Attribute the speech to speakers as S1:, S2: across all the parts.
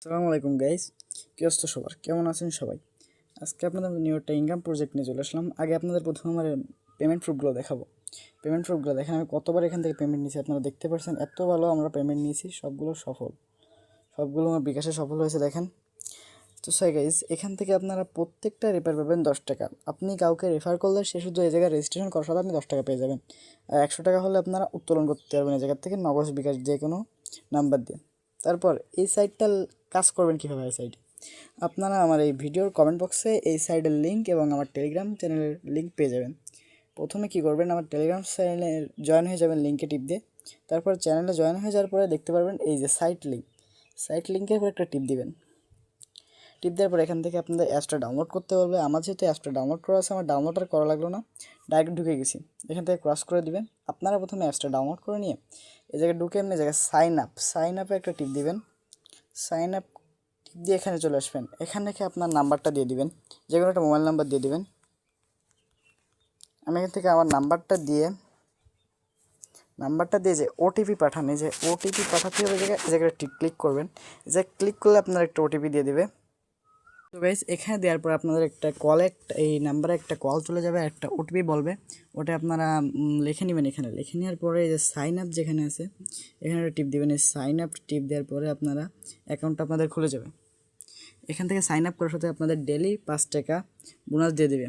S1: আসসালামু আলাইকুম গাইস, কি অবস্থা সবার? কেমন আছেন সবাই? আজকে আপনাদের নিউ একটা ইনকাম প্রজেক্ট নিয়ে চলে আসলাম। আগে আপনাদের প্রথমে আমার পেমেন্ট প্রুফগুলো দেখাবো। পেমেন্ট প্রুফগুলো দেখেন, আমি কতবার এখান থেকে পেমেন্ট নিয়েছি আপনারা দেখতে পাচ্ছেন। এত ভালো আমরা পেমেন্ট নিয়েছি, সবগুলো সফল, সবগুলো আমার বিকাশে সফল হয়েছে দেখেন। তো গাইস, এখান থেকে আপনারা প্রত্যেকটা রেফার পাবেন 10 টাকা। আপনি কাউকে রেফার করলে সে শুধু এই জায়গায় রেজিস্ট্রেশন করার সাথে আপনি 10 টাকা পেয়ে যাবেন। আর 100 টাকা হলে আপনারা উত্তোলন করতে পারবেন এই জায়গার থেকে নগদ বিকাশ যে কোনো নাম্বার দিয়ে। তারপর এই সাইটটা কাজ করবেন কীভাবে? এই সাইটে আপনারা আমার এই ভিডিওর কমেন্ট বক্সে এই সাইটের লিঙ্ক এবং আমার টেলিগ্রাম চ্যানেলের লিঙ্ক পেয়ে যাবেন। প্রথমে কি করবেন, আমার টেলিগ্রাম চ্যানেলে জয়েন হয়ে যাবেন লিঙ্কে টিপ দিয়ে। তারপর চ্যানেলে জয়েন হয়ে যাওয়ার পরে দেখতে পারবেন এই যে সাইট লিঙ্কের উপর একটা টিপ দিবেন। টিপ দেওয়ার পর এখান থেকে আপনাদের অ্যাপসটা ডাউনলোড করতে বলবে। আমার যেহেতু অ্যাপসটা ডাউনলোড করা আছে, আমার ডাউনলোড আর করা লাগলো না, ডাইরেক্ট ঢুকে গেছি। এখান থেকে ক্রস করে দিবেন। আপনারা প্রথমে অ্যাপসটা ডাউনলোড করে নিয়ে এই জায়গায় ঢুকে এমনি জায়গায় সাইন আপে একটা টিপ দিবেন। সাইন আপ টিপ দিয়ে এখানে চলে আসবেন। এখান থেকে আপনার নাম্বারটা দিয়ে দিবেন, যে কোনো একটা মোবাইল নাম্বার দিয়ে দিবেন। আমি এখান থেকে আমার নাম্বারটা দিয়ে যে ওটিপি পাঠান, এই যে ওটিপি পাঠাতে হবে জায়গায় ক্লিক করবেন। যে ক্লিক করলে আপনার একটা ওটিপি দিয়ে দিবে। তো গাইস, এখানে দেওয়ার পর আপনাদের একটা এই নাম্বারে একটা কল চলে যাবে, একটা ওটিপি বলবে। ওটা আপনারা লিখে নেবেন। এখানে লিখে নেওয়ার পরে এই যে সাইন আপ যেখানে আছে এখানে একটা টিপ দেবেন। এই সাইন আপ টিপ দেওয়ার পরে আপনারা অ্যাকাউন্টটা আপনাদের খুলে যাবে। এখান থেকে সাইন আপ করার সাথে আপনাদের ডেলি 5 টাকা বোনাস দিয়ে দেবে।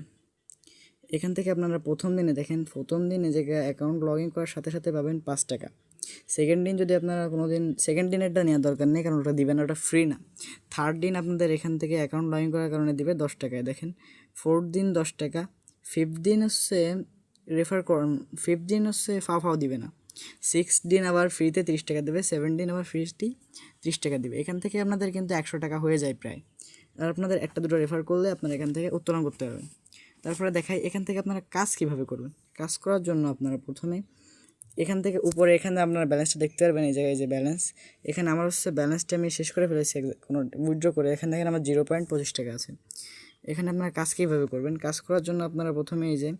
S1: এখান থেকে আপনারা প্রথম দিনে দেখেন, প্রথম দিন এই জায়গায় অ্যাকাউন্ট লগ ইন করার সাথে সাথে পাবেন 5 টাকা। সেকেন্ড দিন যদি আপনারা কোনো দিন, সেকেন্ড দিনেরটা নেওয়ার দরকার নেই, কারণ ওটা দিবেন, ওটা ফ্রি না। থার্ড দিন আপনাদের এখান থেকে অ্যাকাউন্ট লগ ইন করার কারণে দিবে 10 টাকায় দেখেন। ফোর্থ দিন 10 টাকা। ফিফথ দিন হচ্ছে ফিফথ দিন হচ্ছে ফাও দিবে না। 6 দিন আবার ফ্রিতে 30 টাকা দেবে। 7 দিন আবার ফ্রিতে 30 টাকা দেবে। এখান থেকে আপনাদের কিন্তু 100 টাকা হয়ে যায় প্রায়। আর আপনাদের একটা দুটো রেফার করলে আপনারা এখান থেকে উত্তোলন করতে পারবেন। তারপরে দেখাই এখান থেকে আপনারা কাজ কীভাবে করবেন। কাজ করার জন্য আপনারা প্রথমে এখান থেকে উপরে এখানে আপনার ব্যালেন্সটা দেখতে পারবেন। এই জায়গায় যে ব্যালেন্স, এখানে আমার হচ্ছে ব্যালেন্সটা আমি শেষ করে ফেলেছি কোনো উইথড্র করে। এখান থেকে আমার 0.25 টাকা আছে। এখানে আপনারা কাজ কীভাবে করবেন? কাজ করার জন্য আপনারা প্রথমে এই যে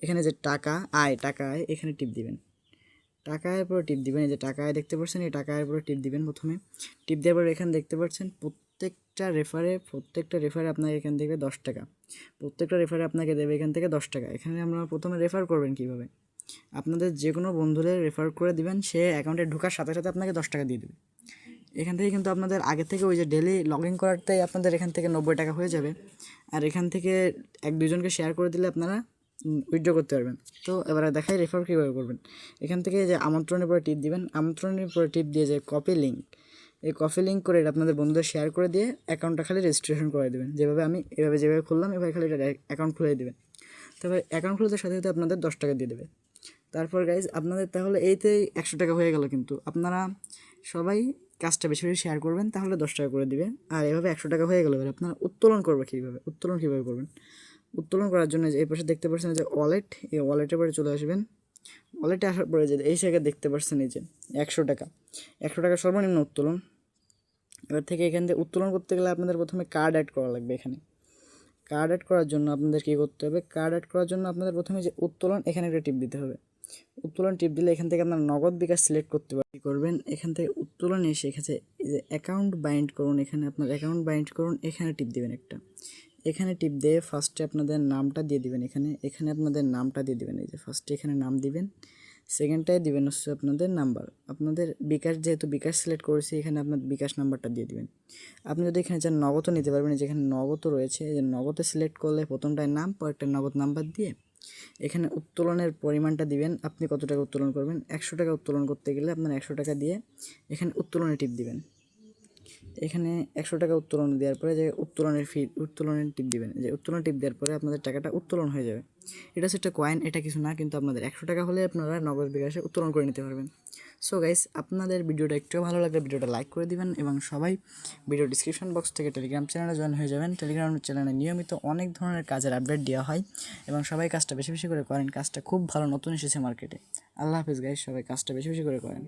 S1: এখানে যে টাকা আয় এখানে টিপ দিবেন। টাকা আয়ের পরে টিপ দিবেন। এই যে টাকা আয় দেখতে পাচ্ছেন, এই টাকা আয়ের পরে টিপ দিবেন। প্রথমে টিপ দেওয়ার পরে এখানে দেখতে পাচ্ছেন প্রত্যেকটা রেফারে আপনাকে এখান থেকে 10 টাকা, প্রত্যেকটা রেফারে আপনাকে দেবে এখান থেকে 10 টাকা। এখানে আপনারা প্রথমে রেফার করবেন কীভাবে? আপনাদের যে কোনো বন্ধুদের রেফার করে দিবেন, সে অ্যাকাউন্টে ঢোকার সাথে সাথে আপনাকে 10 টাকা দিয়ে দেবে। এখান থেকে কিন্তু আপনাদের আগে থেকে ওই যে ডেলি লগ ইন করারটাই আপনাদের এখান থেকে 90 টাকা হয়ে যাবে। আর এখান থেকে 1-2 জনকে শেয়ার করে দিলে আপনারা উইথড্র করতে পারবেন। তো এবারে দেখাই রেফার কীভাবে করবেন। এখান থেকে যে আমন্ত্রণের পরে টিপ দিবেন। আমন্ত্রণের পরে টিপ দিয়ে যে কপি লিঙ্ক, এই কপি লিঙ্ক করে আপনাদের বন্ধুদের শেয়ার করে দিয়ে অ্যাকাউন্টটা খালি রেজিস্ট্রেশন করে দেবেন। যেভাবে আমি যেভাবে খুললাম, এভাবে খালি এটা অ্যাকাউন্ট খুলে দেবেন। তবে অ্যাকাউন্ট খুলতে সাথে সাথে আপনাদের 10 টাকা দিয়ে দেবে। তারপর গাইজ, আপনাদের তাহলে এইতেই 100 টাকা হয়ে গেল। কিন্তু আপনারা সবাই কাজটা বেশি বেশি শেয়ার করবেন, তাহলে 10 টাকা করে দিবে। আর এভাবে 100 টাকা হয়ে গেল। এবার আপনারা উত্তোলন কীভাবে করবেন? উত্তোলন করার জন্য এই পাশে দেখতে পাচ্ছেন যে ওয়ালেট, এই ওয়ালেটের পরে চলে আসবেন। ওয়ালেটে আসার পরে যে এই জায়গায় দেখতে পাচ্ছেন এই যে 100 টাকা, 100 টাকা সর্বনিম্ন উত্তোলন। এবার থেকে এখান থেকে উত্তোলন করতে গেলে আপনাদের প্রথমে কার্ড অ্যাড করা লাগবে। এখানে কার্ড অ্যাড করার জন্য আপনাদের কী করতে হবে? কার্ড অ্যাড করার জন্য আপনাদের প্রথমে যে উত্তোলন, এখানে একটা টিপ দিতে হবে। উত্তোলন টিপ দিলে এখান থেকে আপনার নগদ বিকাশ সিলেক্ট করতে পারবেন। কী করবেন? এখান থেকে উত্তোলন এসে এখানে এই যে অ্যাকাউন্ট বাইন্ড করুন, এখানে আপনার অ্যাকাউন্ট বাইন্ড করুন, এখানে টিপ দিবেন একটা। এখানে টিপ দিয়ে ফার্স্টে আপনাদের নামটা দিয়ে দিবেন। এখানে আপনাদের নামটা দিয়ে দিবেন। এই যে ফার্স্টে এখানে নাম দিবেন, সেকেন্ডটায় দিবেন হচ্ছে আপনাদের নাম্বার। আপনাদের বিকাশ, যেহেতু বিকাশ সিলেক্ট করেছি, এখানে আপনার বিকাশ নাম্বারটা দিয়ে দিবেন। আপনি যদি এখানে চান নগদও নিতে পারবেন। যেখানে নগদও রয়েছে, যে নগদে সিলেক্ট করলে প্রথমটায় নাম, পরেরটায় নগদ নাম্বার দিয়ে এখানে উত্তোলনের পরিমাণটা দিবেন। আপনি কত টাকা উত্তোলন করবেন? 100 টাকা উত্তোলন করতে গেলে আপনার 100 টাকা দিয়ে এখানে উত্তোলনে টিপ দিবেন। এখানে 100 টাকা উত্তোলন দেওয়ার পরে যে উত্তোলনের টিপ দিবেন। যে উত্তোলন টিপ দেওয়ার পরে আপনাদের টাকাটা উত্তোলন হয়ে যাবে। এটা হচ্ছে একটা কয়েন, এটা কিছু না, কিন্তু আপনাদের 100 টাকা হলে আপনারা নগদ বিকাশে উত্তোলন করে নিতে পারবেন। সো গাইস, আপনাদের ভিডিওটা একটু ভালো লাগলে ভিডিওটা লাইক করে দিবেন এবং সবাই ভিডিও ডিসক্রিপশন বক্স থেকে টেলিগ্রাম চ্যানেলে জয়েন হয়ে যাবেন। টেলিগ্রাম চ্যানেলে নিয়মিত অনেক ধরনের কাজের আপডেট দেওয়া হয় এবং সবাই কাজটা বেশি বেশি করে করেন। কাজটা খুব ভালো, নতুন এসেছে মার্কেটে। আল্লাহ হাফিজ গাইস, সবাই কাজটা বেশি বেশি করে করেন।